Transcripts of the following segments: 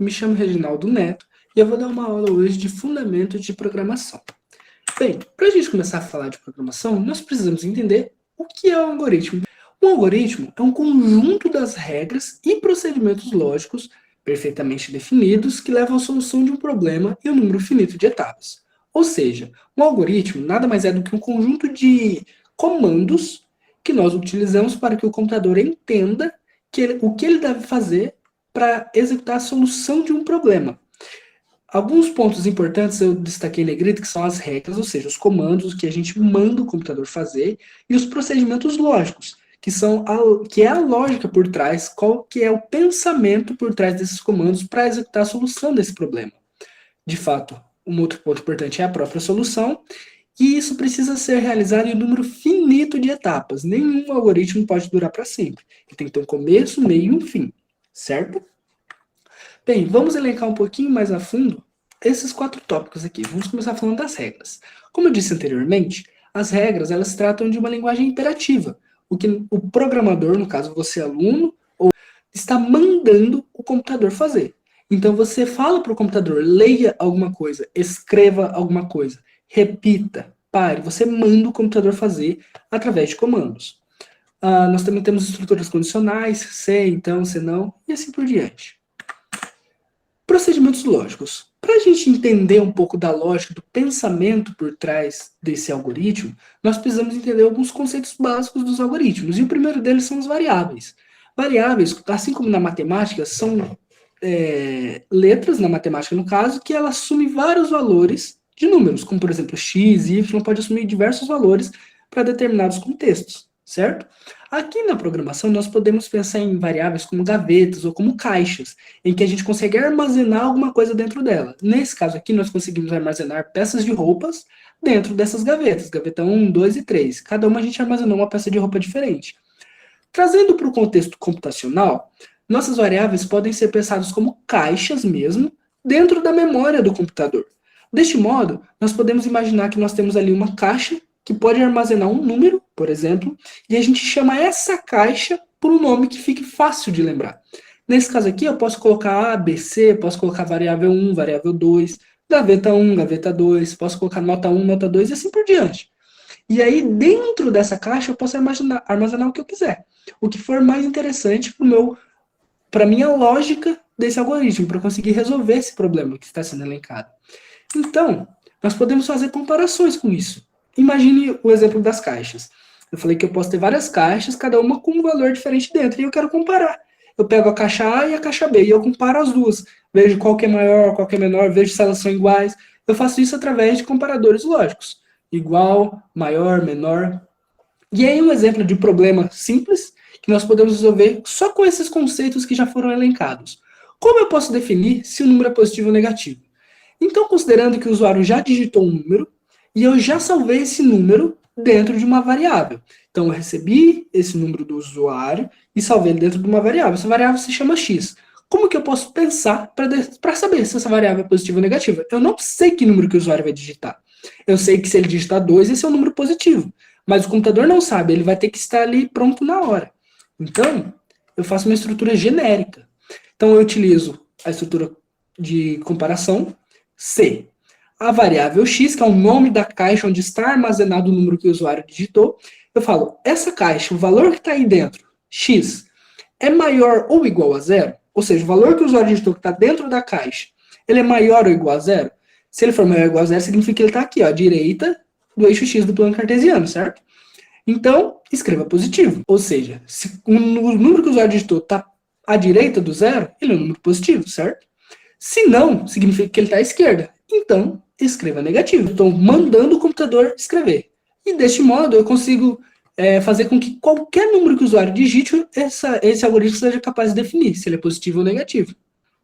Me chamo Reginaldo Neto e eu vou dar uma aula hoje de Fundamentos de Programação. Bem, para a gente começar a falar de programação, nós precisamos entender o que é um algoritmo. Um algoritmo é um conjunto das regras e procedimentos lógicos perfeitamente definidos que levam à solução de um problema em um número finito de etapas. Ou seja, um algoritmo nada mais é do que um conjunto de comandos que nós utilizamos para que o computador entenda o que ele deve fazer para executar a solução de um problema. Alguns pontos importantes eu destaquei em negrito, que são as regras, ou seja, os comandos que a gente manda o computador fazer, e os procedimentos lógicos, que é a lógica por trás, qual que é o pensamento por trás desses comandos para executar a solução desse problema. De fato, um outro ponto importante é a própria solução, e isso precisa ser realizado em um número finito de etapas. Nenhum algoritmo pode durar para sempre. Ele tem que ter um começo, meio e um fim, certo? Bem, vamos elencar um pouquinho mais a fundo esses 4 tópicos aqui. Vamos começar falando das regras. Como eu disse anteriormente, as regras elas tratam de uma linguagem imperativa, o que o programador, no caso você aluno, está mandando o computador fazer. Então você fala para o computador, leia alguma coisa, escreva alguma coisa, repita, pare, você manda o computador fazer através de comandos. Nós também temos estruturas condicionais, se, então, se não, e assim por diante. Procedimentos lógicos. Para a gente entender um pouco da lógica, do pensamento por trás desse algoritmo, nós precisamos entender alguns conceitos básicos dos algoritmos. E o primeiro deles são as variáveis. Variáveis, assim como na matemática, são letras, na matemática no caso, que ela assume vários valores de números, como por exemplo x, y, pode assumir diversos valores para determinados contextos, certo? Aqui na programação, nós podemos pensar em variáveis como gavetas ou como caixas, em que a gente consegue armazenar alguma coisa dentro dela. Nesse caso aqui, nós conseguimos armazenar peças de roupas dentro dessas gavetas, gaveta 1, 2 e 3. Cada uma a gente armazenou uma peça de roupa diferente. Trazendo para o contexto computacional, nossas variáveis podem ser pensadas como caixas mesmo, dentro da memória do computador. Deste modo, nós podemos imaginar que nós temos ali uma caixa que pode armazenar um número, por exemplo, e a gente chama essa caixa por um nome que fique fácil de lembrar. Nesse caso aqui, eu posso colocar A, B, C, posso colocar variável 1, variável 2, gaveta 1, gaveta 2, posso colocar nota 1, nota 2 e assim por diante. E aí, dentro dessa caixa, eu posso armazenar o que eu quiser. O que for mais interessante para a minha lógica desse algoritmo, para conseguir resolver esse problema que está sendo elencado. Então, nós podemos fazer comparações com isso. Imagine o exemplo das caixas. Eu falei que eu posso ter várias caixas, cada uma com um valor diferente dentro, e eu quero comparar. Eu pego a caixa A e a caixa B, e eu comparo as duas. Vejo qual que é maior, qual que é menor, vejo se elas são iguais. Eu faço isso através de comparadores lógicos. Igual, maior, menor. E aí um exemplo de problema simples, que nós podemos resolver só com esses conceitos que já foram elencados. Como eu posso definir se o número é positivo ou negativo? Então, considerando que o usuário já digitou um número, e eu já salvei esse número dentro de uma variável. Então, eu recebi esse número do usuário e salvei ele dentro de uma variável. Essa variável se chama x. Como que eu posso pensar para saber se essa variável é positiva ou negativa? Eu não sei que número que o usuário vai digitar. Eu sei que se ele digitar 2, esse é um número positivo. Mas o computador não sabe, ele vai ter que estar ali pronto na hora. Então, eu faço uma estrutura genérica. Então, eu utilizo a estrutura de comparação, C. A variável x, que é o nome da caixa onde está armazenado o número que o usuário digitou, eu falo, essa caixa, o valor que está aí dentro, x, é maior ou igual a zero? Ou seja, o valor que o usuário digitou que está dentro da caixa, ele é maior ou igual a zero? Se ele for maior ou igual a zero, significa que ele está aqui, ó, à direita do eixo x do plano cartesiano, certo? Então, escreva positivo. Ou seja, se o número que o usuário digitou está à direita do zero, ele é um número positivo, certo? Se não, significa que ele está à esquerda. Então, escreva negativo. Estou mandando o computador escrever. E deste modo, eu consigo fazer com que qualquer número que o usuário digite, esse algoritmo seja capaz de definir se ele é positivo ou negativo.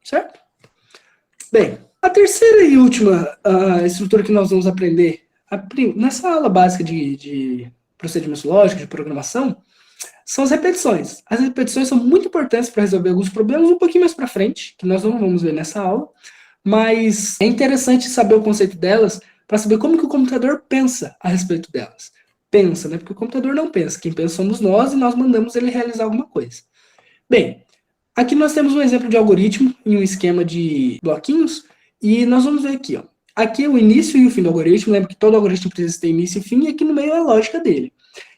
Certo? Bem, a terceira e última estrutura que nós vamos aprender nessa aula básica de procedimentos lógicos, de programação, são as repetições. As repetições são muito importantes para resolver alguns problemas um pouquinho mais para frente, que nós não vamos ver nessa aula, mas é interessante saber o conceito delas para saber como que o computador pensa a respeito delas. Pensa, né? Porque o computador não pensa. Quem pensa somos nós e nós mandamos ele realizar alguma coisa. Bem, Aqui nós temos um exemplo de algoritmo em um esquema de bloquinhos, e nós vamos ver aqui, ó. Aqui é o início e o fim do algoritmo. Lembra que todo algoritmo precisa ter início e fim, e aqui no meio é a lógica dele.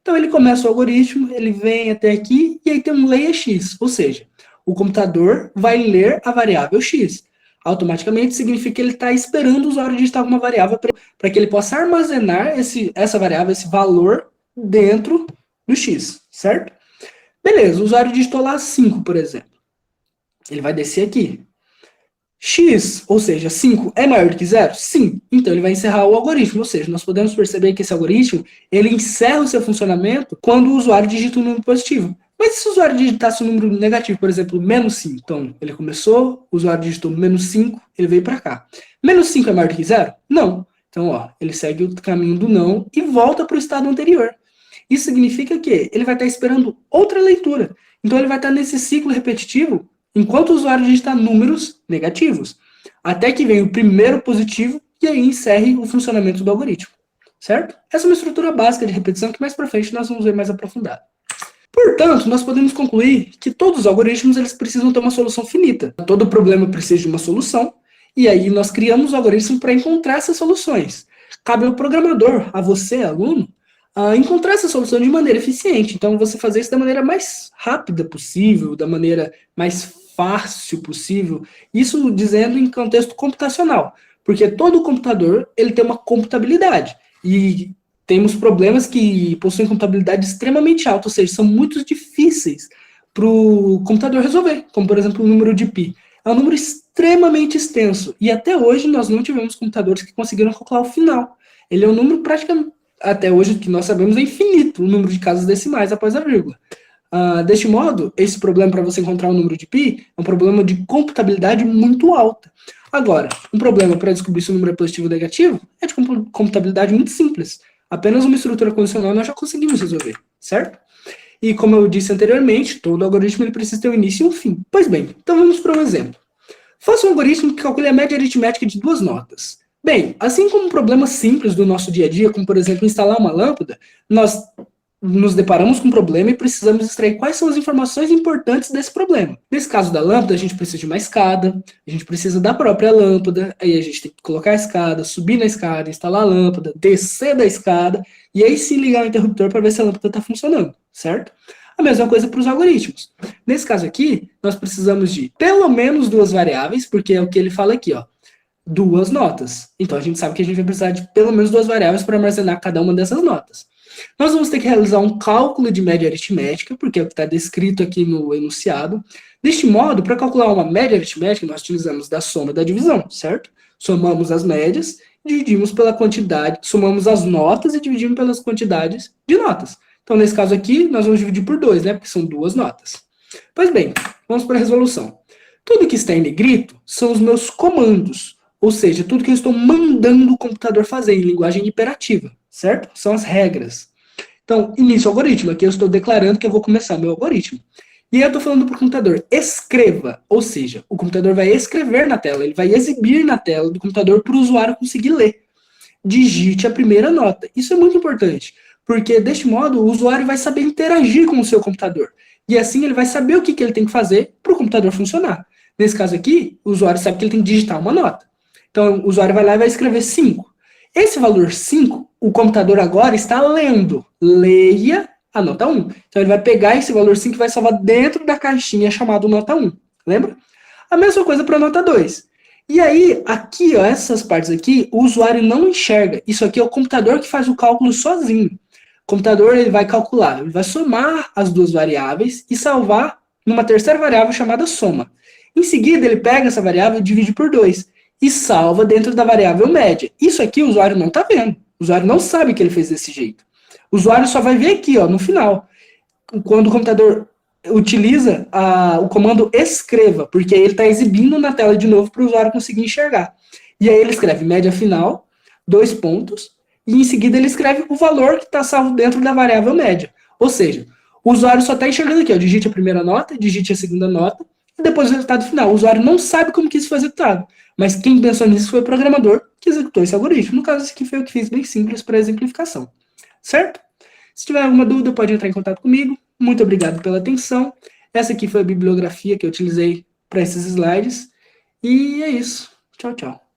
Então ele começa o algoritmo, ele vem até aqui, e aí tem um layer x, ou seja, o computador vai ler a variável x. Automaticamente significa que ele está esperando o usuário digitar alguma variável para que ele possa armazenar essa variável, esse valor, dentro do x, certo? Beleza, o usuário digitou lá 5, por exemplo. Ele vai descer aqui. X, ou seja, 5 é maior do que 0? Sim. Então ele vai encerrar o algoritmo, ou seja, nós podemos perceber que esse algoritmo, ele encerra o seu funcionamento quando o usuário digita um número positivo. Mas se o usuário digitasse um número negativo, por exemplo, menos 5, então ele começou, o usuário digitou menos 5, ele veio para cá. Menos 5 é maior do que 0? Não. Então, ó, ele segue o caminho do não e volta para o estado anterior. Isso significa que ele vai estar esperando outra leitura. Então ele vai estar nesse ciclo repetitivo enquanto o usuário digita números negativos, até que venha o primeiro positivo e aí encerre o funcionamento do algoritmo, certo? Essa é uma estrutura básica de repetição que mais para frente nós vamos ver mais aprofundado. Portanto, nós podemos concluir que todos os algoritmos eles precisam ter uma solução finita. Todo problema precisa de uma solução, e aí nós criamos algoritmos para encontrar essas soluções. Cabe ao programador, a você, aluno, encontrar essa solução de maneira eficiente. Então, você fazer isso da maneira mais rápida possível, da maneira mais fácil possível, isso dizendo em contexto computacional, porque todo computador ele tem uma computabilidade, e temos problemas que possuem computabilidade extremamente alta, ou seja, são muito difíceis para o computador resolver, como por exemplo o número de π. É um número extremamente extenso, e até hoje nós não tivemos computadores que conseguiram calcular o final. Ele é um número praticamente, até hoje que nós sabemos, é infinito o número de casas decimais após a vírgula. Deste modo, esse problema para você encontrar o número de π é um problema de computabilidade muito alta. Agora, um problema para descobrir se o número é positivo ou negativo é de computabilidade muito simples. Apenas uma estrutura condicional nós já conseguimos resolver, certo? E como eu disse anteriormente, todo algoritmo ele precisa ter um início e um fim. Pois bem, então vamos para um exemplo. Faça um algoritmo que calcule a média aritmética de duas notas. Bem, assim como um problema simples do nosso dia a dia, como por exemplo instalar uma lâmpada, nós nos deparamos com um problema e precisamos extrair quais são as informações importantes desse problema. Nesse caso da lâmpada, a gente precisa de uma escada, a gente precisa da própria lâmpada, aí a gente tem que colocar a escada, subir na escada, instalar a lâmpada, descer da escada, e aí sim ligar o interruptor para ver se a lâmpada está funcionando, certo? A mesma coisa para os algoritmos. Nesse caso aqui, nós precisamos de pelo menos duas variáveis, porque é o que ele fala aqui, ó, duas notas. Então a gente sabe que a gente vai precisar de pelo menos duas variáveis para armazenar cada uma dessas notas. Nós vamos ter que realizar um cálculo de média aritmética, porque é o que está descrito aqui no enunciado. Deste modo, para calcular uma média aritmética, nós utilizamos da soma e da divisão, certo? Somamos as médias, dividimos pela quantidade, somamos as notas e dividimos pelas quantidades de notas. Então, nesse caso aqui, nós vamos dividir por 2, né? Porque são duas notas. Pois bem, vamos para a resolução. Tudo que está em negrito são os meus comandos, ou seja, tudo que eu estou mandando o computador fazer em linguagem imperativa, certo? São as regras. Então, início algoritmo, aqui eu estou declarando que eu vou começar meu algoritmo. E aí eu estou falando para o computador, escreva, ou seja, o computador vai escrever na tela, ele vai exibir na tela do computador para o usuário conseguir ler. Digite a primeira nota. Isso é muito importante, porque deste modo o usuário vai saber interagir com o seu computador. E assim ele vai saber o que ele tem que fazer para o computador funcionar. Nesse caso aqui, o usuário sabe que ele tem que digitar uma nota. Então, o usuário vai lá e vai escrever 5. Esse valor 5, o computador agora está lendo. Leia a nota 1. Então, ele vai pegar esse valor 5 e vai salvar dentro da caixinha chamada nota 1. Lembra? A mesma coisa para a nota 2. E aí, aqui, ó, essas partes aqui, o usuário não enxerga. Isso aqui é o computador que faz o cálculo sozinho. O computador ele vai calcular, ele vai somar as duas variáveis e salvar numa terceira variável chamada soma. Em seguida, ele pega essa variável e divide por 2. E salva dentro da variável média. Isso aqui o usuário não está vendo. O usuário não sabe que ele fez desse jeito. O usuário só vai ver aqui, ó, no final, quando o computador utiliza o comando escreva, porque ele está exibindo na tela de novo para o usuário conseguir enxergar. E aí ele escreve média final, 2 pontos, e em seguida ele escreve o valor que está salvo dentro da variável média. Ou seja, o usuário só está enxergando aqui, ó, digite a primeira nota, digite a segunda nota, e depois o resultado final. O usuário não sabe como que isso foi executado. Mas quem pensou nisso foi o programador que executou esse algoritmo. No caso, esse aqui foi o que fiz, bem simples para exemplificação. Certo? Se tiver alguma dúvida, pode entrar em contato comigo. Muito obrigado pela atenção Essa aqui foi a bibliografia que eu utilizei para esses slides. E é isso. Tchau, tchau.